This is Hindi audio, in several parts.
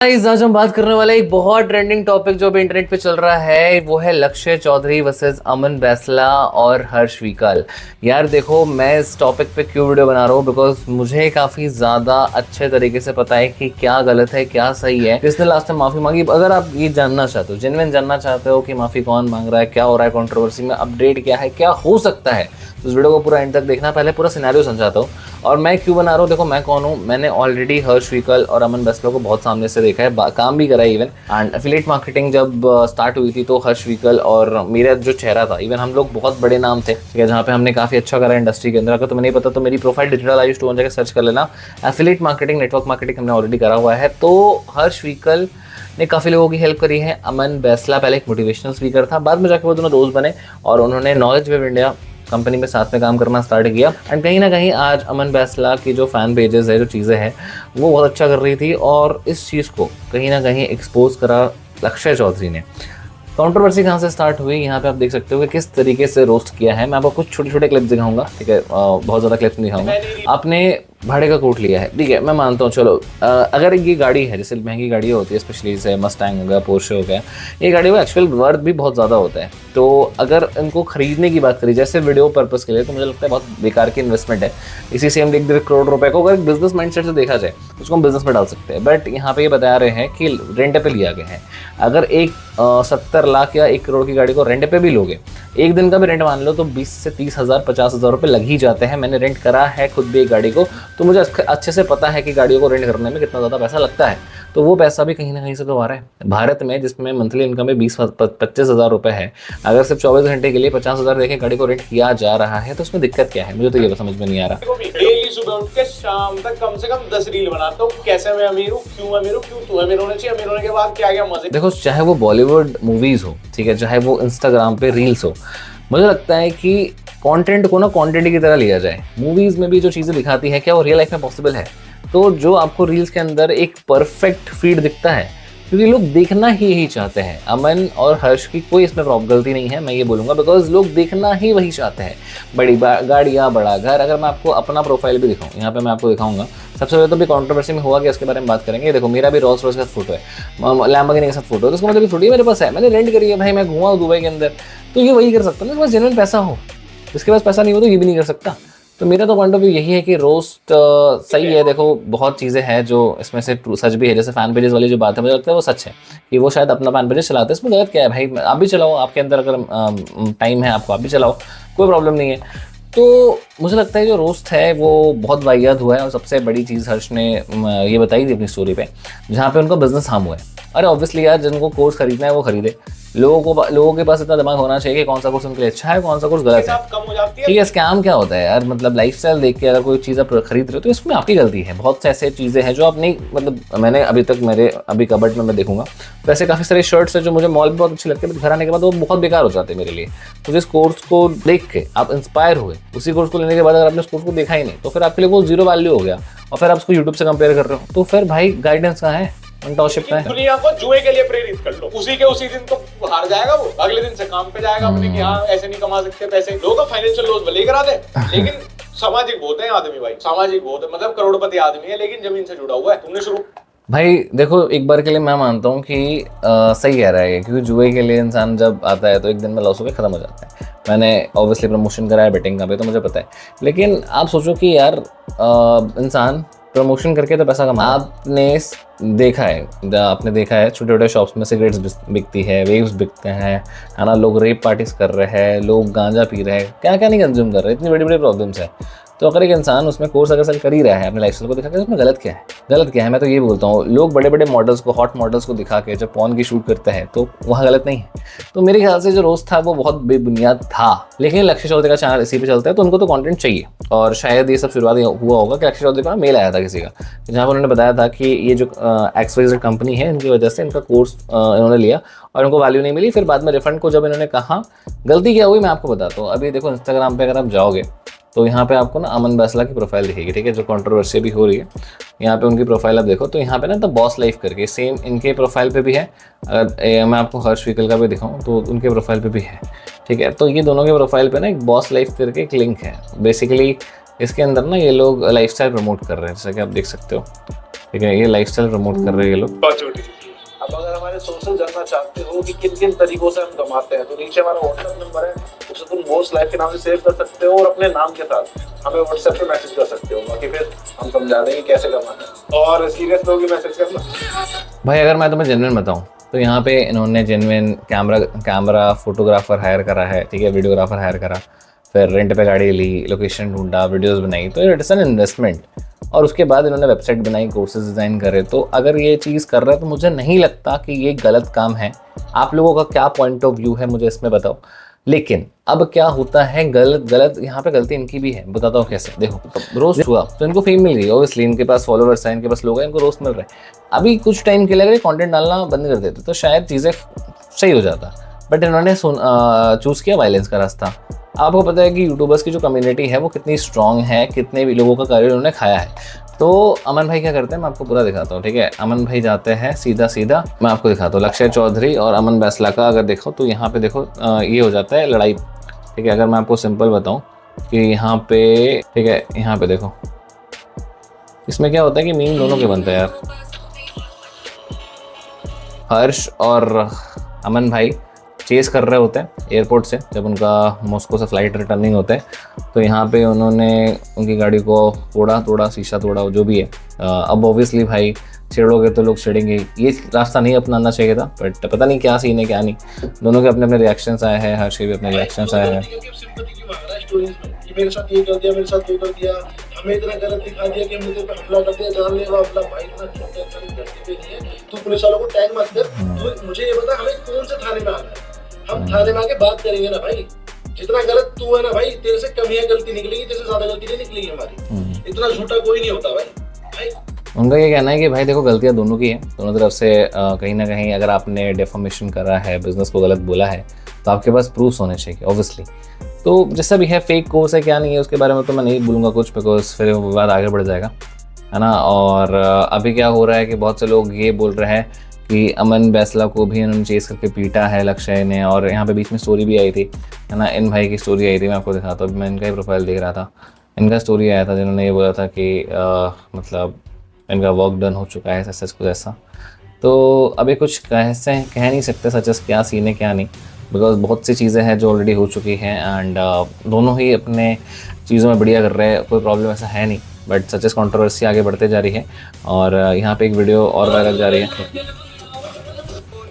गाइस, आज हम बात करने वाले एक बहुत ट्रेंडिंग टॉपिक जो अभी इंटरनेट पे चल रहा है वो है लक्ष्य चौधरी वर्सेस अमन बैसला और हर्ष विकल। यार देखो, मैं इस टॉपिक पे क्यों वीडियो बना रहा हूँ बिकॉज मुझे काफ़ी ज़्यादा अच्छे तरीके से पता है कि क्या गलत है क्या सही है। जिसने लास्ट टाइम माफ़ी मांगी, अगर आप ये जानना चाहते हो, जेन्युइन जानना चाहते हो कि माफ़ी कौन मांग रहा है, क्या हो रहा है कंट्रोवर्सी में, अपडेट क्या है, क्या हो सकता है, तो इस वीडियो को पूरा एंड तक देखना। पहले पूरा सिनेरियो समझाता हूँ और मैं क्यों बना रहा हूँ। देखो मैं कौन हूँ, मैंने ऑलरेडी हर्ष विकल और अमन बैसला को बहुत सामने से देखा है, काम भी करा है इवन। एंड एफिलिएट मार्केटिंग जब स्टार्ट हुई थी तो हर्ष विकल और मेरा जो चेहरा था, इवन हम लोग बहुत बड़े नाम थे, ठीक है, जहाँ पे हमने काफ़ी अच्छा करा इंडस्ट्री के अंदर। अगर तुम्हें नहीं पता तो मेरी प्रोफाइल डिजिटल आयुष 2 जाकर सर्च कर लेना। एफिलिएट मार्केटिंग, नेटवर्क मार्केटिंग हमने ऑलरेडी करा हुआ है। तो हर्ष विकल ने काफ़ी लोगों की हेल्प करी है। अमन बैसला पहले एक मोटिवेशनल स्पीकर था, बाद में जाकर वो दोनों दोस्त बने और उन्होंने नॉलेज वेब इंडिया कंपनी में साथ में काम करना स्टार्ट किया। एंड कहीं ना कहीं आज अमन बैसला की जो फैन पेजेस है, जो चीज़ें हैं, वो बहुत अच्छा कर रही थी और इस चीज़ को कहीं ना कहीं एक्सपोज करा लक्ष्य चौधरी ने। कंट्रोवर्सी कहाँ से स्टार्ट हुई, यहाँ पे आप देख सकते हो कि किस तरीके से रोस्ट किया है। मैं आपको कुछ छोटे छोटे क्लिप्स दिखाऊंगा, ठीक है, बहुत ज़्यादा क्लिप्स नहीं दिखाऊंगा। आपने भाड़े का कोट लिया है, ठीक है, मैं मानता हूँ, चलो अगर ये गाड़ी है, जैसे महंगी गाड़ी होती है, स्पेशली जैसे मस्टैंग हो गया, पोर्शे हो गया, ये गाड़ी का एक्चुअल वर्थ भी बहुत ज़्यादा होता है। तो अगर इनको खरीदने की बात करी जैसे वीडियो पर्पस के लिए, तो मुझे लगता है बहुत बेकार की इन्वेस्टमेंट है। इसी से हम 1.5 करोड़ रुपए को अगर बिजनेस माइंडसेट से देखा जाए उसको हम बिजनेस में डाल सकते हैं। बट यहाँ पे ये बता रहे हैं कि रेंट पे लिया गया है। अगर एक 70 लाख या 1 करोड़ की गाड़ी को रेंट पे भी लोगे, एक दिन का भी रेंट मान लो, तो 20 से 30 हज़ार 50 हज़ार रुपये लग ही जाते हैं। मैंने रेंट करा है खुद भी एक गाड़ी को, तो मुझे अच्छे से पता है कि गाड़ियों को रेंट करने में कितना ज़्यादा पैसा लगता है। तो वो पैसा भी कहीं ना कहीं से तो आ रहा है। भारत में जिसमें मंथली इनकम में 20-25 हज़ार रुपये है, अगर सिर्फ 24 घंटे के लिए 50 हज़ार देके गाड़ी को रेंट किया जा रहा है तो उसमें दिक्कत क्या है, मुझे तो ये समझ में नहीं आ रहा। डेली सुबह उठ के शाम तक कम से कम 10 रील बनाता हूँ। कैसे मैं अमीर हूँ, क्यों अमीर हूँ, क्यों तू अमीर होना चाहिए, अमीर होने के बाद क्या क्या मजे। देखो, चाहे वो बॉलीवुड मूवीज हो, ठीक है, चाहे वो इंस्टाग्राम पे रील्स हो, मुझे लगता है कि कंटेंट को ना क्वांटिटी की तरह लिया जाए। मूवीज में भी जो चीज़ें दिखाती है, क्या वो रियल लाइफ में पॉसिबल है? तो जो आपको रील्स के अंदर एक परफेक्ट फीड दिखता है, क्योंकि लोग देखना ही यही चाहते हैं। अमन और हर्ष की कोई इसमें गलती नहीं है, मैं ये बोलूँगा, बिकॉज लोग देखना ही वही चाहते हैं। बड़ी गाड़ियाँ, बड़ा घर। अगर मैं आपको अपना प्रोफाइल भी दिखाऊँ, यहाँ पे मैं आपको दिखाऊंगा। सबसे पहले तो भी कंट्रोवर्सी में हुआ कि इसके बारे में बात करेंगे। देखो, मेरा भी रोल्स रॉयस के साथ फोटो है, लैम्बोर्गिनी के साथ फोटो है, तो उसका मतलब भी फोटो मेरे पास है, मैंने रेंट करी है भाई, मैं घुमा हूँ दुबई के अंदर। तो ये वही कर सकता है ना, जिसके पास जेन्युइन पैसा हो। जिसके पास पैसा नहीं हो तो ये भी नहीं कर सकता। तो मेरा तो पॉइंट ऑफ व्यू यही है कि रोस्ट सही है। देखो, बहुत चीज़ें हैं जो इसमें से सच भी है, जैसे फैन पेजेस वाली जो बात है, मुझे लगता है वो सच है कि वो शायद अपना फैन पेजेस चलाते हैं। इसमें गलत क्या है भाई? आप भी चलाओ, आपके अंदर अगर टाइम है आपको, आप भी चलाओ, कोई प्रॉब्लम नहीं है। तो मुझे लगता है जो रोस्ट है वो बहुत वाहियात हुआ है। और सबसे बड़ी चीज़ हर्ष ने ये बताई थी अपनी स्टोरी पे, जहाँ पे उनका बिजनेस हार्म हुआ है। अरे ऑब्वियसली यार, जिनको कोर्स खरीदना है वो खरीदे। लोगों के पास इतना दिमाग होना चाहिए कि कौन सा कोर्स उनके लिए अच्छा है, कौन सा कोर्स गलत है। कम हो जाती है। ठीक है, स्कैम क्या होता है यार? मतलब लाइफस्टाइल देख के अगर कोई चीज़ आप खरीद रहे हो तो इसमें आपकी गलती है। बहुत से ऐसे चीज़ें हैं जो आप नहीं, मतलब मैंने अभी तक मेरे अभी कबर्ड में मैं देखूंगा तो ऐसे काफ़ी सारे शर्ट्स हैं जो मुझे मॉल में बहुत अच्छे लगते हैं, बट घर आने के बाद वो बहुत बेकार हो जाते हैं मेरे लिए। तो जिस कोर्स को देख के आप इंस्पायर हुए, उसी कोर्स को लेने के बाद अगर आपने उस कोर्स को देखा ही नहीं, तो फिर आपके लिए वो जीरो वैल्यू हो गया। और फिर आप उसको यूट्यूब से कंपेयर कर रहे हो, तो फिर भाई गाइडेंस कहाँ है, मेंटरशिप कहाँ है? दुनिया को जुए के लिए प्रेरित कर लो, उसी दिन तो हार जाएगा वो, अगले दिन से काम पे जाएगा अपने कि हाँ ऐसे नहीं कमा सकते पैसे। लोगों का फाइनेंशियल लॉस भले करा दे, लेकिन सामाजिक बहुत है आदमी भाई, सामाजिक बहुत है, मतलब करोड़पति आदमी है लेकिन जमीन से जुड़ा हुआ है। तुमने शुरू भाई देखो, एक बार के लिए मैं मानता हूँ कि सही कह रहा है, क्योंकि जुए के लिए इंसान जब आता है तो एक दिन में लॉस होकर ख़त्म हो जाता है। मैंने ऑब्वियसली प्रमोशन करा है बेटिंग का भी, तो मुझे पता है। लेकिन आप सोचो कि यार इंसान प्रमोशन करके तो पैसा कमा। आपने देखा है छोटे छोटे शॉप्स में सिगरेट्स बिकती है, वेव्स बिकते हैं, है ना, लोग रेप पार्टीज कर रहे हैं, लोग गांजा पी रहे हैं, क्या क्या नहीं कंज्यूम कर रहे हैं, इतनी बड़ी बड़ी प्रॉब्लम्स है। तो अगर एक इंसान उसमें कोर्स अगर कर ही रहा है अपने लाइफस्टाइल को दिखा के, उसमें गलत क्या है? गलत क्या है? मैं तो ये बोलता हूँ, लोग बड़े बड़े मॉडल्स को, हॉट मॉडल्स को दिखा के जब पॉर्न की शूट करते हैं तो वहाँ गलत नहीं है। तो मेरे ख्याल से जो रोस्ट था वो बहुत बेबुनियाद था। लेकिन लक्ष्य चौधरी का चैनल इसी पे चलता है तो उनको तो कंटेंट चाहिए। और शायद ये सब शुरुआत हुआ होगा कि लक्ष्य चौधरी का मेल आया था किसी का, जहाँ पर उन्होंने बताया था कि ये जो XYZ कंपनी है, इनकी वजह से इनका कोर्स इन्होंने लिया और उनको वैल्यू नहीं मिली। फिर बाद में रिफंड को जब इन्होंने कहा, गलती क्या हुई मैं आपको बताता हूँ। अभी देखो, इंस्टाग्राम पे अगर आप जाओगे तो यहाँ पे आपको ना अमन बैसला की प्रोफाइल दिखेगी, ठीक है, जो कंट्रोवर्सी भी हो रही है। यहाँ पे उनकी प्रोफाइल आप देखो तो यहाँ पे ना द बॉस लाइफ करके सेम इनके प्रोफाइल पे भी है। अगर मैं आपको हर्ष विकल का भी दिखाऊँ तो उनके प्रोफाइल पे भी है, ठीक है। तो ये दोनों के प्रोफाइल पे ना एक बॉस लाइफ करके एक लिंक है। बेसिकली इसके अंदर ना ये लोग लाइफस्टाइल प्रमोट कर रहे हैं, जैसा कि आप देख सकते हो। ठीक है, ये लाइफस्टाइल प्रमोट कर रहे हैं ये लोग। बहुत छोटी सी चीज। अब अगर हमारे सोर्सेज जानना चाहते हो कि किन किन तरीकों से हम कमाते हैं, तो नीचे हमारा व्हाट्सएप नंबर है, उसे तुम बोस लाइफ के नाम से सेव कर सकते हो और अपने नाम के साथ हमें व्हाट्सएप पे मैसेज कर सकते हो। बाकी फिर हम समझा देंगे कैसे कमाना है। और सीरियस लोग मैसेज करना। भाई अगर मैं तुम्हें जेन्युइन बताऊं तो यहाँ पे इन्होंने जेन्युइन कैमरा फोटोग्राफर हायर करा है, ठीक है, वीडियोग्राफर हायर करा, फिर रेंट पे गाड़ी ली, लोकेशन ढूंढा, वीडियोस बनाई, तो इट्स एन इन्वेस्टमेंट। और उसके बाद इन्होंने वेबसाइट बनाई, कोर्सेज डिज़ाइन करे। तो अगर ये चीज़ कर रहा है तो मुझे नहीं लगता कि ये गलत काम है। आप लोगों का क्या पॉइंट ऑफ व्यू है मुझे इसमें बताओ। लेकिन अब क्या होता है, गलत यहाँ पे गलती इनकी भी है, बताता हूँ कैसे। देखो रोस्ट हुआ तो इनको फेम मिल गई, ऑब्वियसली इनके पास फॉलोअर्स हैं, इनके पास लोग हैं, इनको रोस्ट मिल रहे हैं। अभी कुछ टाइम के लिए अगर कंटेंट डालना बंद कर देते तो शायद चीज़ें सही हो जाता, बट इन्होंने चूज़ किया वायलेंस का रास्ता। आपको पता है कि यूट्यूबर्स की जो कम्युनिटी है वो कितनी स्ट्रांग है, कितने भी लोगों का करियर उन्होंने खाया है। तो अमन भाई क्या करते हैं, मैं आपको पूरा दिखाता हूँ, ठीक है। अमन भाई जाते हैं सीधा मैं आपको दिखाता हूँ, लक्ष्य चौधरी और अमन बैसला का अगर देखो तो यहाँ पे देखो ये हो जाता है लड़ाई, ठीक है। अगर मैं आपको सिंपल बताऊँ कि यहाँ पे, ठीक है, यहाँ पे देखो इसमें क्या होता है कि मीम दोनों के बनते हैं यार। हर्ष और अमन भाई चेस कर रहे होते हैं एयरपोर्ट से, जब उनका मॉस्को से फ्लाइट रिटर्निंग होते हैं तो यहाँ पे उन्होंने उनकी गाड़ी को तोड़ा, शीशा तोड़ा, जो भी है। अब ऑब्वियसली भाई छेड़ोगे तो लोग छेड़ेंगे, ये रास्ता नहीं अपनाना चाहिए था, बट पता नहीं क्या सीन है क्या नहीं। दोनों के अपने अपने रिएक्शंस आए हैं, हर्ष के भी अपने रिएक्शंस आए हैं। मेरे साथ ये कर दिया, मेरे साथ ये कर दिया, हमें इतना गलत दिखा दिया कि हमने तेरे पे हमला कर दिया, जानलेवा हमला। भाई इतना छोटा गलती पे नहीं है, तू पुलिस वालों को टैग मत कर। तो मुझे ये बता हमें कौन से थाने में आना है, हम थाने में आके बात करेंगे ना भाई। जितना गलत तू है ना भाई, तेरे से कम ही गलती निकलेगी, तेरे से ज्यादा गलती नहीं निकलेगी हमारी। इतना झूठा कोई नहीं होता भाई। उनका ये कहना है कि भाई देखो गलतियाँ दोनों की हैं, दोनों तरफ से कहीं ना कहीं अगर आपने डेफॉर्मेशन करा है, बिजनेस को गलत बोला है, तो आपके पास प्रूफ्स होने चाहिए ऑब्वियसली। तो जैसा भी है, फेक कोर्स है क्या नहीं है उसके बारे में तो मैं नहीं बोलूँगा कुछ, बिकॉज फिर वो विवाद आगे बढ़ जाएगा, है ना। और अभी क्या हो रहा है कि बहुत से लोग ये बोल रहे हैं कि अमन बैसला को भी इन्होंने चेस करके पीटा है लक्ष्य ने। और यहाँ पे बीच में स्टोरी भी आई थी, है ना, इन भाई की स्टोरी आई थी, मैं आपको दिखाता हूँ। मैं इनका ही प्रोफाइल देख रहा था, इनका स्टोरी आया था जिन्होंने ये बोला था कि मतलब इनका वर्क डन हो चुका है, सच कुछ ऐसा। तो अभी कुछ कह नहीं सकते सच क्या सीन है क्या नहीं, बिकॉज बहुत सी चीज़ें हैं जो ऑलरेडी हो चुकी हैं। एंड दोनों ही अपने चीज़ों में बढ़िया कर रहे हैं, कोई प्रॉब्लम ऐसा है नहीं। बट सच कंट्रोवर्सी आगे बढ़ते जा रही है और यहाँ पे एक वीडियो और वायरल जा रही है।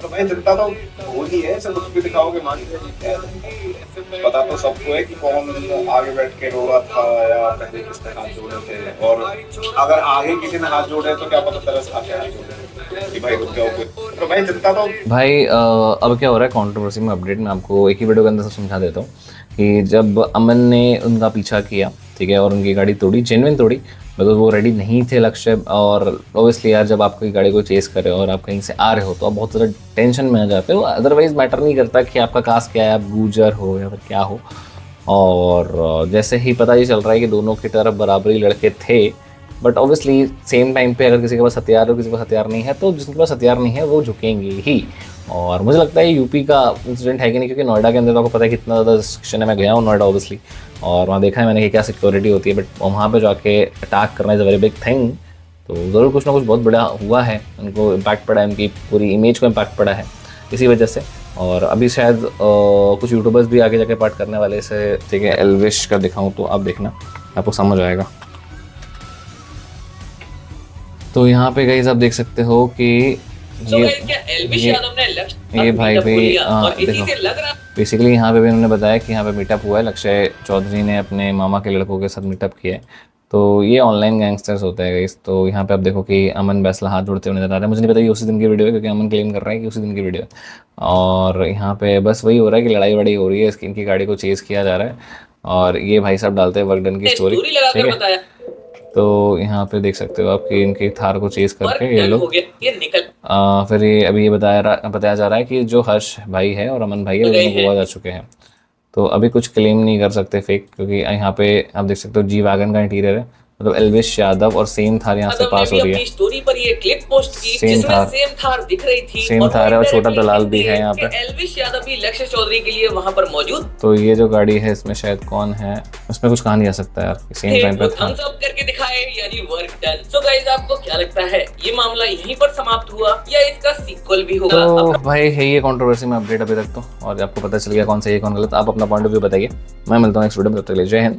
तो भाई जनता तो होगी है, सब कुछ भी दिखाओगे मान पता तो सबको है कि कौन आगे बैठ के रो रहा था या पहले किसने हाथ जोड़े थे। और अगर आगे किसी ने हाथ जोड़े तो क्या पता तरस खा के हाथ जोड़े कि भाई तुम क्या हो। तो भाई जनता तो भाई अब क्या हो रहा है कंट्रोवर्सी में अपडेट मैं आपको एक ही वीडियो के अंदर से समझा देता हूँ कि जब अमन ने उनका पीछा किया, ठीक है, और उनकी गाड़ी तोड़ी, जेन्युइन तोड़ी, बिकॉज वो रेडी नहीं थे लक्ष्य। और ऑब्वियसली यार जब आपकी गाड़ी को चेस करे और आप कहीं से आ रहे हो तो आप बहुत ज़्यादा टेंशन में आ जाते हो। अदरवाइज मैटर नहीं करता कि आपका कास्ट क्या है, आप गुजर हो या फिर क्या हो। और जैसे ही पता ही चल रहा है कि दोनों की तरफ बराबरी लड़के थे, बट ऑब्वियसली सेम टाइम पे अगर किसी के पास हथियार हो किसी के पास हथियार नहीं है तो जिसके पास हथियार नहीं है वो झुकेंगे ही। और मुझे लगता है यूपी का इंसिडेंट है कि नहीं, क्योंकि नोएडा के अंदर तो आपको पता है कितना ज़्यादा सेक्शन है। मैं गया हूँ नोएडा ऑब्वियसली, और वहाँ देखा है मैंने कि क्या सिक्योरिटी होती है, बट वहाँ पे जाके अटैक करना is a very big thing. तो ज़रूर कुछ ना कुछ बहुत बड़ा हुआ है, उनको इम्पैक्ट पड़ा है, उनकी पूरी इमेज को इम्पैक्ट पड़ा है इसी वजह से। और अभी शायद कुछ यूट्यूबर्स भी आगे जाके पार्ट करने वाले से, ठीक है। एल्विश का दिखाऊँ तो आप देखना, आपको समझ आएगा। तो यहाँ पे गाइस आप देख सकते हो कि ये भाई देखो बेसिकली यहाँ पे भी उन्होंने बताया कि यहाँ पे मीटअप हुआ है, लक्ष्य चौधरी ने अपने मामा के लड़कों के साथ मीटअप किया है। तो ये ऑनलाइन गैंगस्टर्स होते हैं गाइस। तो यहाँ पे आप देखो कि अमन बैसला हाथ जोड़ते हुए नजर आ रहा है। मुझे नहीं पता ये उसी दिन की वीडियो है, क्योंकि अमन क्लेम कर रहा है कि उसी दिन की वीडियो है। और यहाँ पे बस वही हो रहा है कि लड़ाई वड़ाई हो रही है, इनकी गाड़ी को चेज किया जा रहा है। और ये भाई साहब डालते हैं वर्कडन की स्टोरी, ठीक है। तो यहाँ पे देख सकते हो आपकी इनकी थार को चेज करके ये लोग फिर ये अभी ये बताया जा रहा है कि जो हर्ष भाई है और अमन भाई है वो दोनों गोवा जा चुके हैं। तो अभी कुछ क्लेम नहीं कर सकते फेक, क्योंकि यहाँ पे आप देख सकते हो जी वैगन का इंटीरियर है, मतलब एल्विश यादव और सेम थार यहाँ से यादव ने पास भी हो रही है। अपनी स्टोरी पर ये क्लिप पोस्ट की सेम जिसमें थार। सेम थार दिख रही थी सेम और थार है और वो छोटा indirectly दलाल कहती भी है यहाँ कि पे। एल्विश यादव भी लक्ष्य चौधरी के लिए वहां पर मौजूद तो ये जो गाड़ी है इसमें शायद कौन है, इसमें कुछ कहा नहीं जा सकता यार, सेम थे, टाइम पे वो था। थम्स अप करके दिखाए यानी वर्क डन। सो गाइस आपको क्या लगता है ये मामला यहीं पर समाप्त हुआ या इसका सीक्वल भी होगा? तो भाई है ये कंट्रोवर्सी में अपडेट अभी तक तो, और आपको पता चल गया कौन सही है कौन गलत। आप अपना पॉइंट ऑफ व्यू बताइए। मैं मिलता हूँ नेक्स्ट वीडियो में, तब तक के लिए जय हिंद।